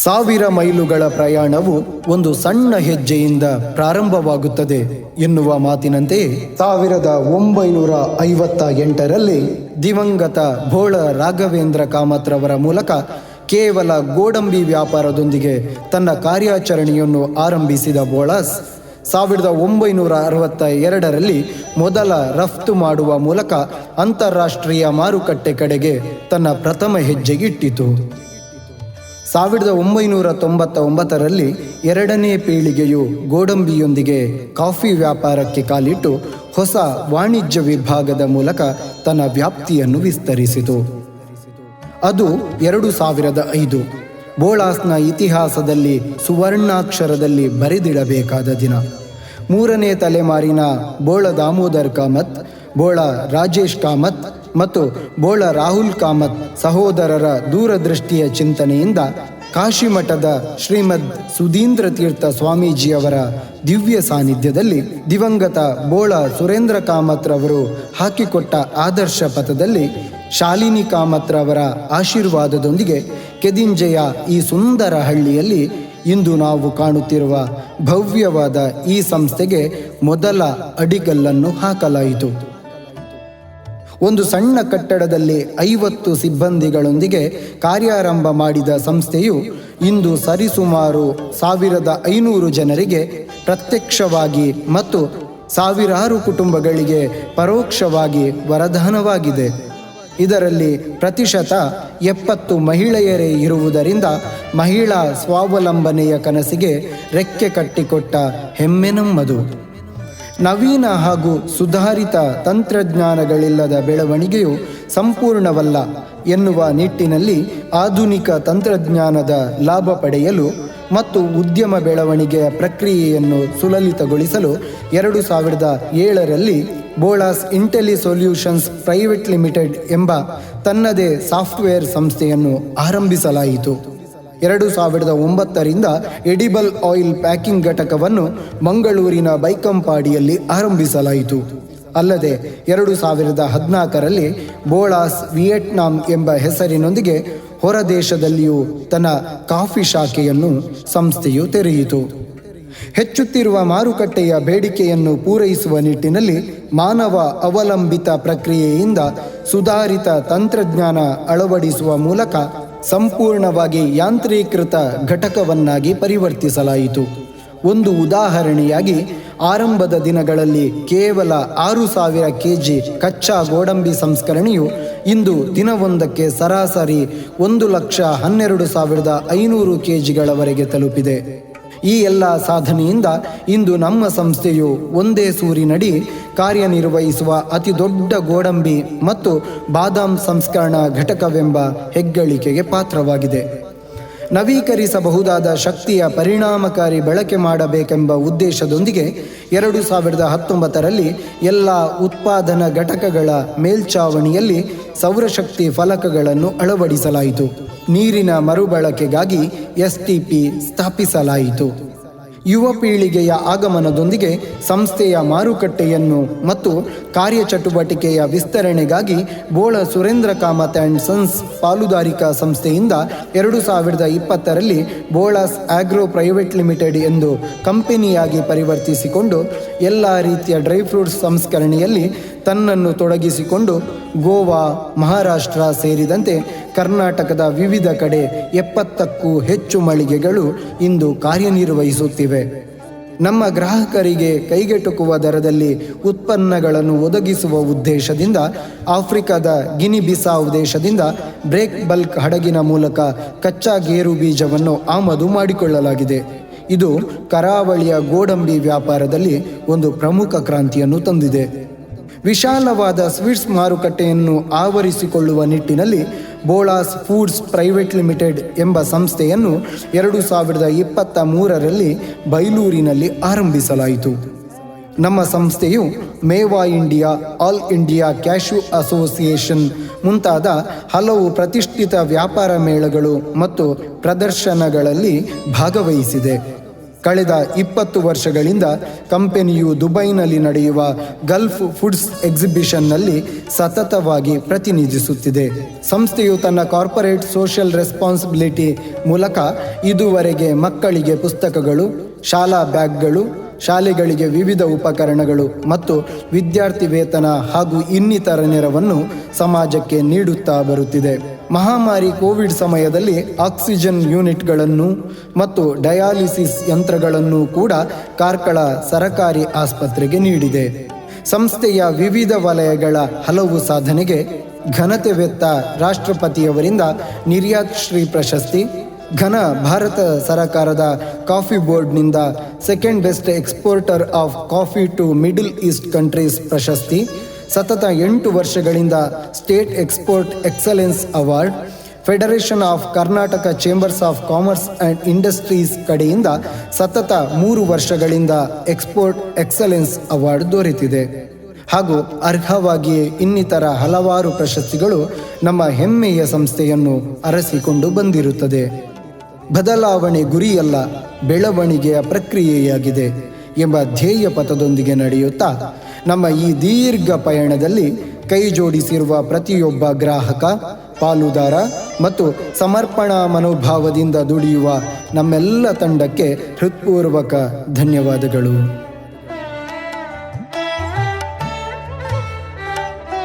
1000 ಮೈಲುಗಳ ಪ್ರಯಾಣವು ಒಂದು ಸಣ್ಣ ಹೆಜ್ಜೆಯಿಂದ ಪ್ರಾರಂಭವಾಗುತ್ತದೆ ಎನ್ನುವ ಮಾತಿನಂತೆಯೇ 1958ರಲ್ಲಿ ದಿವಂಗತ ಬೋಳ ರಾಘವೇಂದ್ರ ಕಾಮತ್ರವರ ಮೂಲಕ ಕೇವಲ ಗೋಡಂಬಿ ವ್ಯಾಪಾರದೊಂದಿಗೆ ತನ್ನ ಕಾರ್ಯಾಚರಣೆಯನ್ನು ಆರಂಭಿಸಿದ ಬೋಳಾಸ್ 1962ರಲ್ಲಿ ಮೊದಲ ರಫ್ತು ಮಾಡುವ ಮೂಲಕ ಅಂತಾರಾಷ್ಟ್ರೀಯ ಮಾರುಕಟ್ಟೆ ಕಡೆಗೆ ತನ್ನ ಪ್ರಥಮ ಹೆಜ್ಜೆ ಇಟ್ಟಿತು. 1999ರಲ್ಲಿ ಎರಡನೇ ಪೀಳಿಗೆಯು ಗೋಡಂಬಿಯೊಂದಿಗೆ ಕಾಫಿ ವ್ಯಾಪಾರಕ್ಕೆ ಕಾಲಿಟ್ಟು ಹೊಸ ವಾಣಿಜ್ಯ ವಿಭಾಗದ ಮೂಲಕ ತನ್ನ ವ್ಯಾಪ್ತಿಯನ್ನು ವಿಸ್ತರಿಸಿತು. ಅದು 2005 ಬೋಳಾಸ್ನ ಇತಿಹಾಸದಲ್ಲಿ ಸುವರ್ಣಾಕ್ಷರದಲ್ಲಿ ಬರೆದಿಡಬೇಕಾದ ದಿನ. 3ನೇ ತಲೆಮಾರಿನ ಬೋಳ ದಾಮೋದರ್ ಕಾಮತ್, ಬೋಳ ರಾಜೇಶ್ ಕಾಮತ್ ಮತ್ತು ಬೋಳ ರಾಹುಲ್ ಕಾಮತ್ ಸಹೋದರರ ದೂರದೃಷ್ಟಿಯ ಚಿಂತನೆಯಿಂದ ಕಾಶಿಮಠದ ಶ್ರೀಮದ್ ಸುಧೀಂದ್ರ ತೀರ್ಥ ಸ್ವಾಮೀಜಿಯವರ ದಿವ್ಯ ಸಾನ್ನಿಧ್ಯದಲ್ಲಿ ದಿವಂಗತ ಬೋಳ ಸುರೇಂದ್ರ ಕಾಮತ್ರವರು ಹಾಕಿಕೊಟ್ಟ ಆದರ್ಶ ಪಥದಲ್ಲಿ ಶಾಲಿನಿ ಕಾಮತ್ರವರ ಆಶೀರ್ವಾದದೊಂದಿಗೆ ಕೆದಿಂಜೆಯ ಈ ಸುಂದರ ಹಳ್ಳಿಯಲ್ಲಿ ಇಂದು ನಾವು ಕಾಣುತ್ತಿರುವ ಭವ್ಯವಾದ ಈ ಸಂಸ್ಥೆಗೆ ಮೊದಲ ಅಡಿಗಲ್ಲನ್ನು ಹಾಕಲಾಯಿತು. ಒಂದು ಸಣ್ಣ ಕಟ್ಟಡದಲ್ಲಿ 50 ಸಿಬ್ಬಂದಿಗಳೊಂದಿಗೆ ಕಾರ್ಯಾರಂಭ ಮಾಡಿದ ಸಂಸ್ಥೆಯು ಇಂದು ಸರಿಸುಮಾರು 1500 ಜನರಿಗೆ ಪ್ರತ್ಯಕ್ಷವಾಗಿ ಮತ್ತು ಸಾವಿರಾರು ಕುಟುಂಬಗಳಿಗೆ ಪರೋಕ್ಷವಾಗಿ ವರದಾನವಾಗಿದೆ. ಇದರಲ್ಲಿ ಪ್ರತಿಶತ 70 ಮಹಿಳೆಯರೇ ಇರುವುದರಿಂದ ಮಹಿಳಾ ಸ್ವಾವಲಂಬನೆಯ ಕನಸಿಗೆ ರೆಕ್ಕೆ ಕಟ್ಟಿಕೊಟ್ಟ ಹೆಮ್ಮೆ ನಮ್ಮದು. ನವೀನ ಹಾಗೂ ಸುಧಾರಿತ ತಂತ್ರಜ್ಞಾನಗಳಿಲ್ಲದ ಬೆಳವಣಿಗೆಯು ಸಂಪೂರ್ಣವಲ್ಲ ಎನ್ನುವ ನಿಟ್ಟಿನಲ್ಲಿ ಆಧುನಿಕ ತಂತ್ರಜ್ಞಾನದ ಲಾಭ ಪಡೆಯಲು ಮತ್ತು ಉದ್ಯಮ ಬೆಳವಣಿಗೆಯ ಪ್ರಕ್ರಿಯೆಯನ್ನು ಸುಲಲಿತಗೊಳಿಸಲು 2007ರಲ್ಲಿ ಬೋಳಾಸ್ ಇಂಟೆಲಿ ಸೊಲ್ಯೂಷನ್ಸ್ ಪ್ರೈವೇಟ್ ಲಿಮಿಟೆಡ್ ಎಂಬ ತನ್ನದೇ ಸಾಫ್ಟ್ವೇರ್ ಸಂಸ್ಥೆಯನ್ನು ಆರಂಭಿಸಲಾಯಿತು. 2009ರಿಂದ ಎಡಿಬಲ್ ಆಯಿಲ್ ಪ್ಯಾಕಿಂಗ್ ಘಟಕವನ್ನು ಮಂಗಳೂರಿನ ಬೈಕಂಪಾಡಿಯಲ್ಲಿ ಆರಂಭಿಸಲಾಯಿತು. ಅಲ್ಲದೆ 2014ರಲ್ಲಿ ಬೋಳಾಸ್ ವಿಯೆಟ್ನಾಂ ಎಂಬ ಹೆಸರಿನೊಂದಿಗೆ ಹೊರ ದೇಶದಲ್ಲಿಯೂ ತನ್ನ ಕಾಫಿ ಶಾಖೆಯನ್ನು ಸಂಸ್ಥೆಯು ತೆರೆಯಿತು. ಹೆಚ್ಚುತ್ತಿರುವ ಮಾರುಕಟ್ಟೆಯ ಬೇಡಿಕೆಯನ್ನು ಪೂರೈಸುವ ನಿಟ್ಟಿನಲ್ಲಿ ಮಾನವ ಅವಲಂಬಿತ ಪ್ರಕ್ರಿಯೆಯಿಂದ ಸುಧಾರಿತ ತಂತ್ರಜ್ಞಾನ ಅಳವಡಿಸುವ ಮೂಲಕ ಸಂಪೂರ್ಣವಾಗಿ ಯಾಂತ್ರೀಕೃತ ಘಟಕವನ್ನಾಗಿ ಪರಿವರ್ತಿಸಲಾಯಿತು. ಒಂದು ಉದಾಹರಣೆಯಾಗಿ ಆರಂಭದ ದಿನಗಳಲ್ಲಿ ಕೇವಲ 6000 kg ಕಚ್ಚಾ ಗೋಡಂಬಿ ಸಂಸ್ಕರಣೆಯು ಇಂದು ದಿನವೊಂದಕ್ಕೆ ಸರಾಸರಿ 1,12,500 kgಗಳವರೆಗೆ ತಲುಪಿದೆ. ಈ ಎಲ್ಲ ಸಾಧನೆಯಿಂದ ಇಂದು ನಮ್ಮ ಸಂಸ್ಥೆಯು ಒಂದೇ ಸೂರಿನಡಿ ಕಾರ್ಯನಿರ್ವಹಿಸುವ ಅತಿ ದೊಡ್ಡ ಗೋಡಂಬಿ ಮತ್ತು ಬಾದಾಮ್ ಸಂಸ್ಕರಣಾ ಘಟಕವೆಂಬ ಹೆಗ್ಗಳಿಕೆಗೆ ಪಾತ್ರವಾಗಿದೆ. ನವೀಕರಿಸಬಹುದಾದ ಶಕ್ತಿಯ ಪರಿಣಾಮಕಾರಿ ಬಳಕೆ ಮಾಡಬೇಕೆಂಬ ಉದ್ದೇಶದೊಂದಿಗೆ 2019ರಲ್ಲಿ ಎಲ್ಲ ಉತ್ಪಾದನಾ ಘಟಕಗಳ ಮೇಲ್ಛಾವಣಿಯಲ್ಲಿ ಸೌರಶಕ್ತಿ ಫಲಕಗಳನ್ನು ಅಳವಡಿಸಲಾಯಿತು. ನೀರಿನ ಮರುಬಳಕೆಗಾಗಿ STP ಸ್ಥಾಪಿಸಲಾಯಿತು. ಯುವ ಪೀಳಿಗೆಯ ಆಗಮನದೊಂದಿಗೆ ಸಂಸ್ಥೆಯ ಮಾರುಕಟ್ಟೆಯನ್ನು ಮತ್ತು ಕಾರ್ಯಚಟುವಟಿಕೆಯ ವಿಸ್ತರಣೆಗಾಗಿ ಬೋಳ ಸುರೇಂದ್ರ ಕಾಮತ್ ಆ್ಯಂಡ್ ಸನ್ಸ್ ಪಾಲುದಾರಿಕಾ ಸಂಸ್ಥೆಯಿಂದ 2020ರಲ್ಲಿ ಬೋಳಾಸ್ ಆಗ್ರೋ ಪ್ರೈವೇಟ್ ಲಿಮಿಟೆಡ್ ಎಂದು ಕಂಪನಿಯಾಗಿ ಪರಿವರ್ತಿಸಿಕೊಂಡು ಎಲ್ಲ ರೀತಿಯ ಡ್ರೈ ಫ್ರೂಟ್ಸ್ ಸಂಸ್ಕರಣೆಯಲ್ಲಿ ತನ್ನನ್ನು ತೊಡಗಿಸಿಕೊಂಡು ಗೋವಾ, ಮಹಾರಾಷ್ಟ್ರ ಸೇರಿದಂತೆ ಕರ್ನಾಟಕದ ವಿವಿಧ ಕಡೆ 70ಕ್ಕೂ ಹೆಚ್ಚು ಮಳಿಗೆಗಳು ಇಂದು ಕಾರ್ಯನಿರ್ವಹಿಸುತ್ತಿವೆ. ನಮ್ಮ ಗ್ರಾಹಕರಿಗೆ ಕೈಗೆಟುಕುವ ದರದಲ್ಲಿ ಉತ್ಪನ್ನಗಳನ್ನು ಒದಗಿಸುವ ಉದ್ದೇಶದಿಂದ ಆಫ್ರಿಕಾದ ಗಿನಿ ಬಿಸಾವ್ ದೇಶದಿಂದ ಬ್ರೇಕ್ ಬಲ್ಕ್ ಹಡಗಿನ ಮೂಲಕ ಕಚ್ಚಾ ಗೇರು ಬೀಜವನ್ನು ಆಮದು ಮಾಡಿಕೊಳ್ಳಲಾಗಿದೆ. ಇದು ಕರಾವಳಿಯ ಗೋಡಂಬಿ ವ್ಯಾಪಾರದಲ್ಲಿ ಒಂದು ಪ್ರಮುಖ ಕ್ರಾಂತಿಯನ್ನು ತಂದಿದೆ. ವಿಶಾಲವಾದ ಸ್ವೀಟ್ಸ್ ಮಾರುಕಟ್ಟೆಯನ್ನು ಆವರಿಸಿಕೊಳ್ಳುವ ನಿಟ್ಟಿನಲ್ಲಿ ಬೋಳಾಸ್ ಫುಡ್ಸ್ ಪ್ರೈವೇಟ್ ಲಿಮಿಟೆಡ್ ಎಂಬ ಸಂಸ್ಥೆಯನ್ನು 2023ರಲ್ಲಿ ಬೈಲೂರಿನಲ್ಲಿ ಆರಂಭಿಸಲಾಯಿತು. ನಮ್ಮ ಸಂಸ್ಥೆಯು Mewa India, All India Cashew Association ಮುಂತಾದ ಹಲವು ಪ್ರತಿಷ್ಠಿತ ವ್ಯಾಪಾರ ಮೇಳಗಳು ಮತ್ತು ಪ್ರದರ್ಶನಗಳಲ್ಲಿ ಭಾಗವಹಿಸಿದೆ. ಕಳೆದ 20 ವರ್ಷಗಳಿಂದ ಕಂಪನಿಯು ದುಬೈನಲ್ಲಿ ನಡೆಯುವ ಗಲ್ಫ್ ಫುಡ್ಸ್ ಎಕ್ಸಿಬಿಷನ್ನಲ್ಲಿ ಸತತವಾಗಿ ಪ್ರತಿನಿಧಿಸುತ್ತಿದೆ. ಸಂಸ್ಥೆಯು ತನ್ನ ಕಾರ್ಪೊರೇಟ್ ಸೋಷಿಯಲ್ ರೆಸ್ಪಾನ್ಸಿಬಿಲಿಟಿ ಮೂಲಕ ಇದುವರೆಗೆ ಮಕ್ಕಳಿಗೆ ಪುಸ್ತಕಗಳು, ಶಾಲಾ ಬ್ಯಾಗ್ಗಳು, ಶಾಲೆಗಳಿಗೆ ವಿವಿಧ ಉಪಕರಣಗಳು ಮತ್ತು ವಿದ್ಯಾರ್ಥಿ ವೇತನ ಹಾಗೂ ಇನ್ನಿತರ ನೆರವನ್ನು ಸಮಾಜಕ್ಕೆ ನೀಡುತ್ತಾ ಬರುತ್ತಿದೆ. ಮಹಾಮಾರಿ ಕೋವಿಡ್ ಸಮಯದಲ್ಲಿ ಆಕ್ಸಿಜನ್ ಯೂನಿಟ್ಗಳನ್ನು ಮತ್ತು ಡಯಾಲಿಸಿಸ್ ಯಂತ್ರಗಳನ್ನು ಕೂಡ ಕಾರ್ಕಳ ಸರಕಾರಿ ಆಸ್ಪತ್ರೆಗೆ ನೀಡಿದೆ. ಸಂಸ್ಥೆಯ ವಿವಿಧ ವಲಯಗಳ ಹಲವು ಸಾಧನೆಗೆ ಘನತೆವೆತ್ತ ರಾಷ್ಟ್ರಪತಿಯವರಿಂದ ನಿರ್ಯಾತ್ ಶ್ರೀ ಪ್ರಶಸ್ತಿ, ಘನ ಭಾರತ ಸರಕಾರದ ಕಾಫಿ ಬೋರ್ಡ್ನಿಂದ second best exporter of coffee to Middle East countries ಪ್ರಶಸ್ತಿ, ಸತತ 8 ವರ್ಷಗಳಿಂದ state export excellence award, federation of Karnataka chambers of commerce and industries ಕಡೆಯಿಂದ ಸತತ 3 ವರ್ಷಗಳಿಂದ ಎಕ್ಸ್ಪೋರ್ಟ್ ಎಕ್ಸಲೆನ್ಸ್ ಅವಾರ್ಡ್ ದೊರೆತಿದೆ. ಹಾಗೂ ಅರ್ಹವಾಗಿಯೇ ಇನ್ನಿತರ ಹಲವಾರು ಪ್ರಶಸ್ತಿಗಳು ನಮ್ಮ ಹೆಮ್ಮೆಯ ಸಂಸ್ಥೆಯನ್ನು ಅರಸಿಕೊಂಡು ಬಂದಿರುತ್ತದೆ. ಬದಲಾವಣೆ ಗುರಿಯಲ್ಲ, ಬೆಳವಣಿಗೆಯ ಪ್ರಕ್ರಿಯೆಯಾಗಿದೆ ಎಂಬ ಧ್ಯೇಯ ಪಥದೊಂದಿಗೆ ನಡೆಯುತ್ತಾ ನಮ್ಮ ಈ ದೀರ್ಘ ಪಯಣದಲ್ಲಿ ಕೈ ಜೋಡಿಸಿರುವ ಪ್ರತಿಯೊಬ್ಬ ಗ್ರಾಹಕ, ಪಾಲುದಾರ ಮತ್ತು ಸಮರ್ಪಣಾ ಮನೋಭಾವದಿಂದ ದುಡಿಯುವ ನಮ್ಮೆಲ್ಲ ತಂಡಕ್ಕೆ ಹೃತ್ಪೂರ್ವಕ ಧನ್ಯವಾದಗಳು.